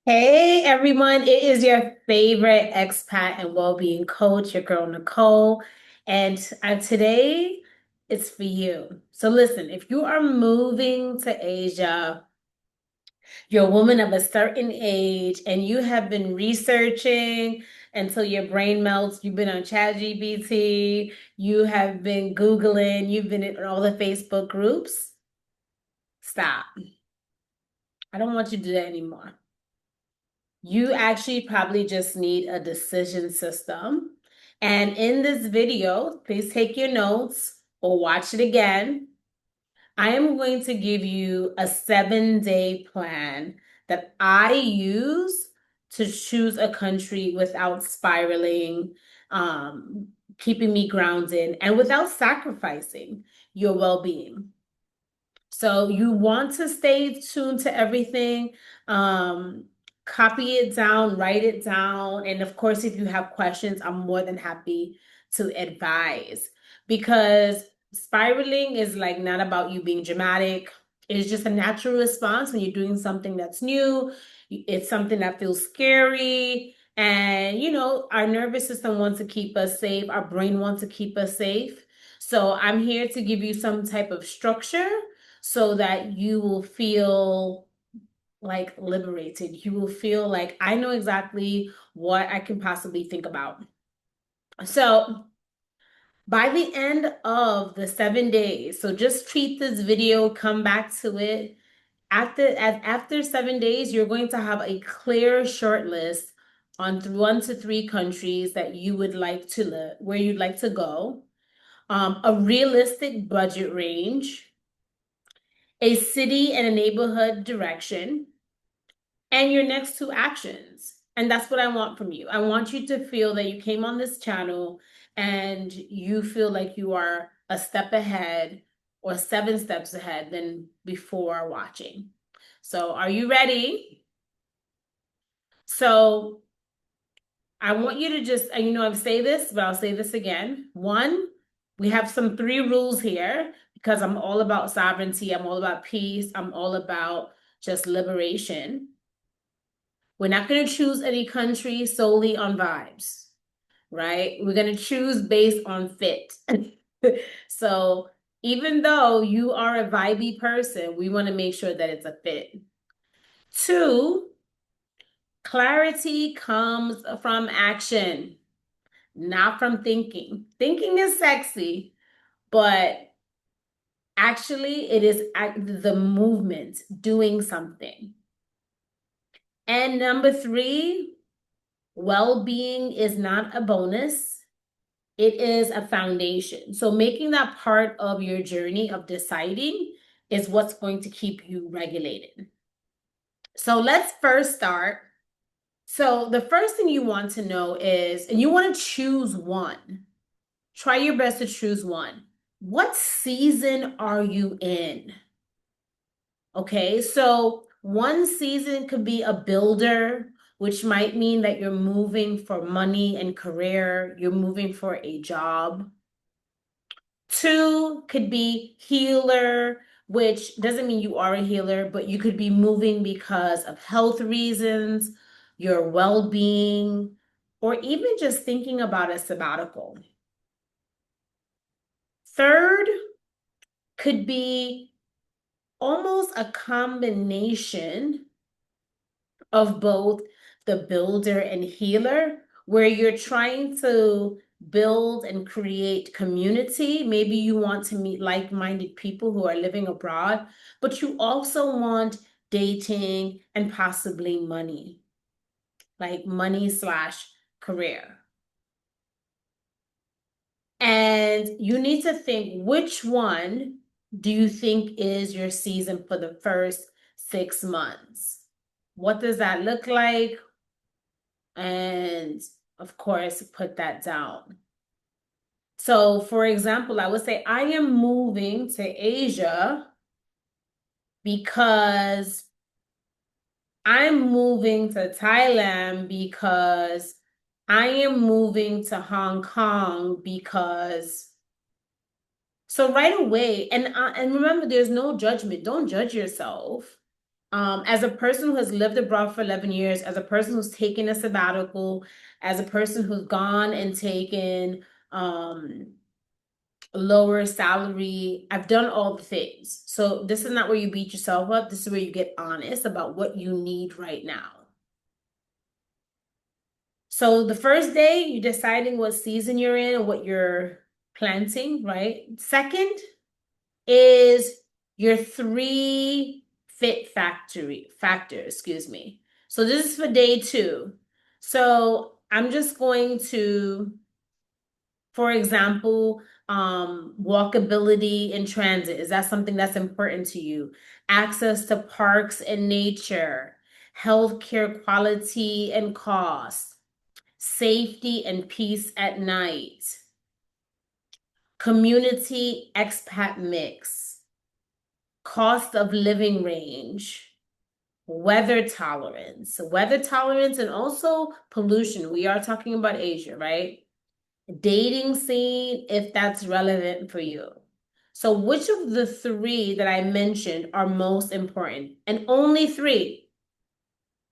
Hey everyone, it is your favorite expat and well-being coach, your girl Nicole, and today it's for you. So listen, if you are moving to Asia, you're a woman of a certain age, and you have been researching until your brain melts, you've been on ChatGPT, you have been Googling, you've been in all the Facebook groups, stop. I don't want you to do that anymore. You actually probably just need a decision system. And in this video, please take your notes or watch it again. I am going to give you a 7-day plan that I use to choose a country without spiraling, um, keeping me grounded, and without sacrificing your well-being. So you want to stay tuned to everything. Um, Copy it down, write it down. And of course, if you have questions, I'm more than happy to advise because spiraling is like not about you being dramatic. It's just a natural response when you're doing something that's new. It's something that feels scary. And, our nervous system wants to keep us safe. Our brain wants to keep us safe. So I'm here to give you some type of structure so that you will feel like liberated. You will feel like I know exactly what I can possibly think about. So by the end of the 7 days, so just treat this video, come back to it. After 7 days, you're going to have a clear short list on 1 to 3 countries that you would like to live, where you'd like to go, a realistic budget range, a city and a neighborhood direction, and your next two actions. And that's what I want from you. I want you to feel that you came on this channel and you feel like you are a step ahead or 7 steps ahead than before watching. So, are you ready? So, I want you to just, I've say this, but I'll say this again. One, we have some 3 rules here because I'm all about sovereignty. I'm all about peace. I'm all about just liberation. We're not going to choose any country solely on vibes, right? We're going to choose based on fit. So even though you are a vibey person, we want to make sure that it's a fit. Two, clarity comes from action, not from thinking. Thinking is sexy, but actually it is the movement, doing something. And number 3, well-being is not a bonus. It is a foundation. So making that part of your journey of deciding is what's going to keep you regulated. So let's first start. So the first thing you want to know is, and you want to choose one. Try your best to choose one. What season are you in? Okay, so one season could be a builder, which might mean that you're moving for money and career, you're moving for a job. 2 could be healer, which doesn't mean you are a healer, but you could be moving because of health reasons, your well-being, or even just thinking about a sabbatical. 3rd could be almost a combination of both the builder and healer, where you're trying to build and create community. Maybe you want to meet like-minded people who are living abroad, but you also want dating and possibly money, like money/career. And you need to think, which one do you think is your season for the first 6 months? What does that look like? And of course, put that down. So, for example, I would say I am moving to Asia because I'm moving to Thailand because I am moving to Hong Kong because. So right away, and remember, there's no judgment. Don't judge yourself. As a person who has lived abroad for 11 years, as a person who's taken a sabbatical, as a person who's gone and taken lower salary, I've done all the things. So this is not where you beat yourself up. This is where you get honest about what you need right now. So the first day, you're deciding what season you're in and what you're planting, right? Second is your three factors, excuse me. So this is for day 2. So I'm just going to, for example, walkability in transit. Is that something that's important to you? Access to parks and nature, healthcare quality and cost, safety and peace at night, community expat mix, cost of living range, weather tolerance, and also pollution. We are talking about Asia, right? Dating scene, if that's relevant for you. So, which of the 3 that I mentioned are most important? And only 3,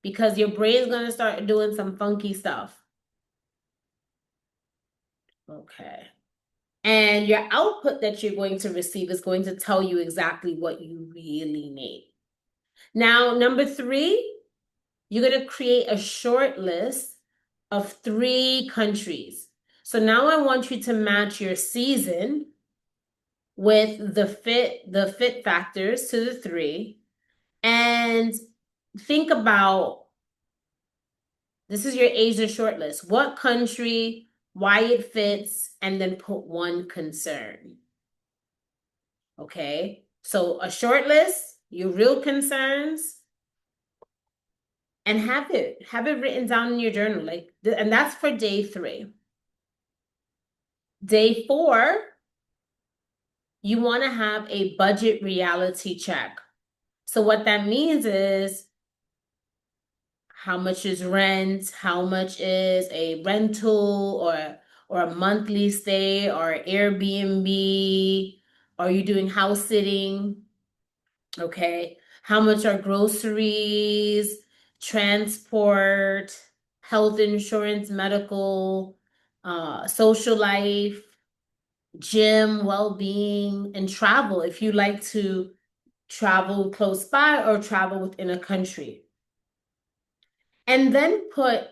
because your brain's going to start doing some funky stuff. Okay. And your output that you're going to receive is going to tell you exactly what you really need. Now, number 3, you're going to create a short list of 3 countries. So now I want you to match your season with the fit factors to the 3, and think about, this is your Asia shortlist. What country, why it fits, and then put 1 concern. Okay? So a short list, your real concerns, and have it written down in your journal, and that's for day 3. Day 4, you want to have a budget reality check. So what that means is, how much is rent, how much is a rental or a monthly stay or Airbnb? Are you doing house sitting? Okay. How much are groceries, transport, health insurance, medical, social life, gym, well-being, and travel, if you like to travel close by or travel within a country. And then put,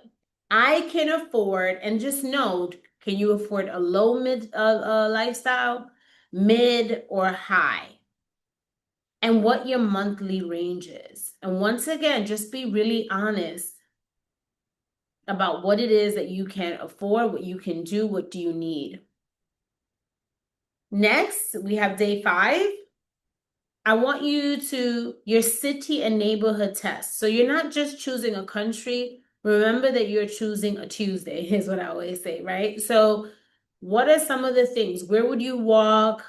I can afford, and just note, can you afford a low mid lifestyle, mid, or high? And what your monthly range is. And once again, just be really honest about what it is that you can afford, what you can do, what do you need. Next, we have day 5. I want you to, your city and neighborhood test. So you're not just choosing a country. Remember that you're choosing a Tuesday, is what I always say, right? So what are some of the things? Where would you walk?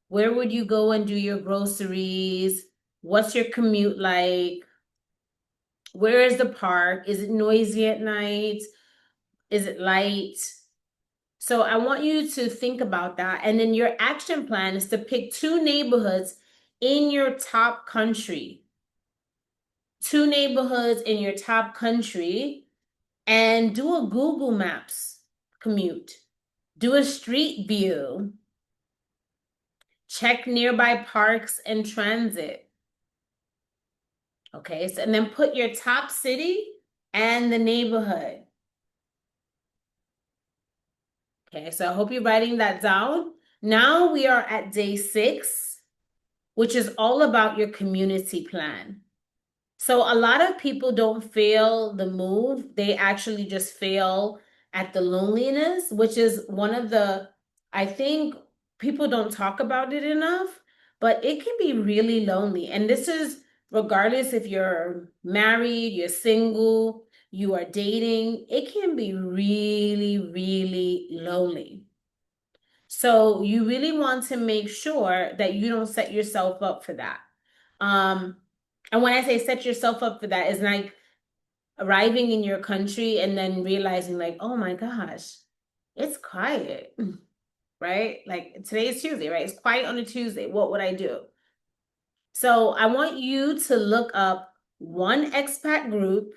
Where would you go and do your groceries? What's your commute like? Where is the park? Is it noisy at night? Is it light? So I want you to think about that. And then your action plan is to pick 2 neighborhoods in your top country. 2 neighborhoods in your top country, and do a Google Maps commute. Do a street view. Check nearby parks and transit. Okay, so and then put your top city and the neighborhood. Okay, so I hope you're writing that down. Now we are at day 6, which is all about your community plan. So a lot of people don't fail the move. They actually just fail at the loneliness, which is one of the, I think people don't talk about it enough, but it can be really lonely. And this is regardless if you're married, you're single, you are dating, it can be really, really lonely. So you really want to make sure that you don't set yourself up for that. Um, and when I say set yourself up for that, it's like arriving in your country and then realizing like, oh my gosh, it's quiet, right? Like today is Tuesday, right? It's quiet on a Tuesday. What would I do? So I want you to look up one expat group,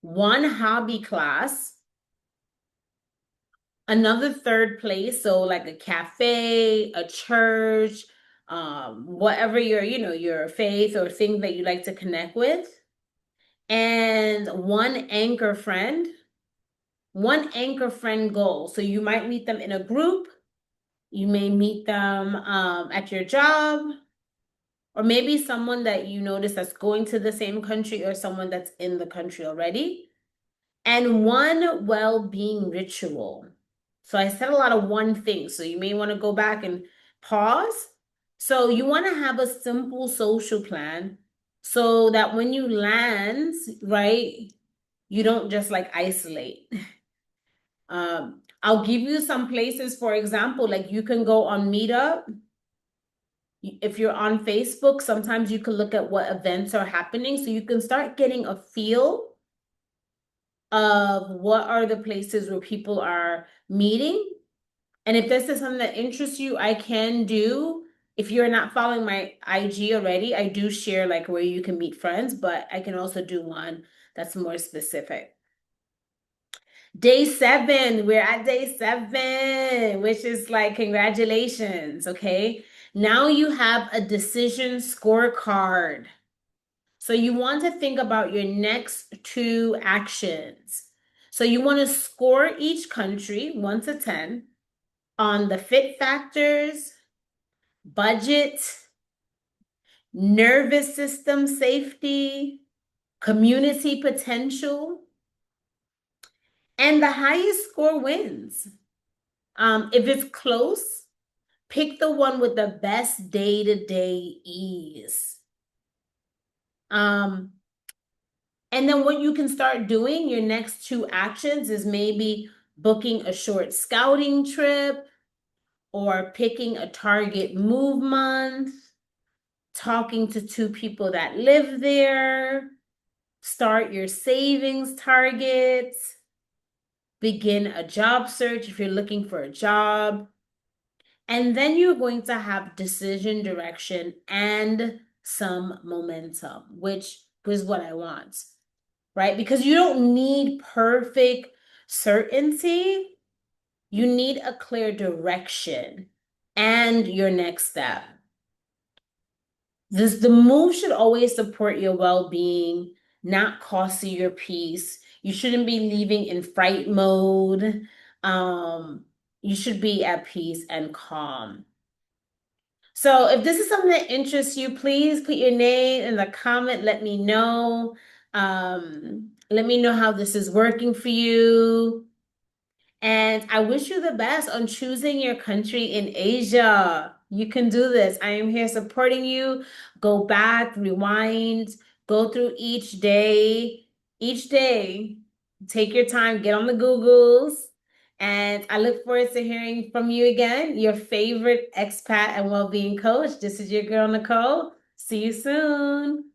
one hobby class, another third place, so like a cafe, a church, whatever your faith or thing that you like to connect with, and one anchor friend goal. So you might meet them in a group, you may meet them at your job, or maybe someone that you notice that's going to the same country or someone that's in the country already. And one well-being ritual. So I said a lot of one thing, so you may want to go back and pause. So you want to have a simple social plan so that when you land, right, you don't just like isolate. I'll give you some places, for example, like you can go on Meetup. If you're on Facebook, sometimes you can look at what events are happening so you can start getting a feel of what are the places where people are meeting. And if this is something that interests you, I can do. If you're not following my IG already, I do share like where you can meet friends, but I can also do one that's more specific. Day 7, we're at day 7, which is like congratulations, okay? Now you have a decision scorecard. So you want to think about your next 2 actions. So you want to score each country 1 to 10 on the fit factors, budget, nervous system safety, community potential, and the highest score wins. If it's close, pick the one with the best day-to-day ease. Um, And then what you can start doing, your next 2 actions is maybe booking a short scouting trip or picking a target move month, talking to 2 people that live there, start your savings targets, begin a job search if you're looking for a job. And then you're going to have decision direction and some momentum, which is what I want. Right? Because you don't need perfect certainty. You need a clear direction and your next step. The move should always support your well-being, not cost you your peace. You shouldn't be leaving in fright mode. You should be at peace and calm. So if this is something that interests you, please put your name in the comment. Let me know. Let me know how this is working for you. And I wish you the best on choosing your country in Asia. You can do this. I am here supporting you. Go back, rewind, go through each day. Each day, take your time, get on the Googles. And I look forward to hearing from you again, your favorite expat and well-being coach. This is your girl, Nicole. See you soon.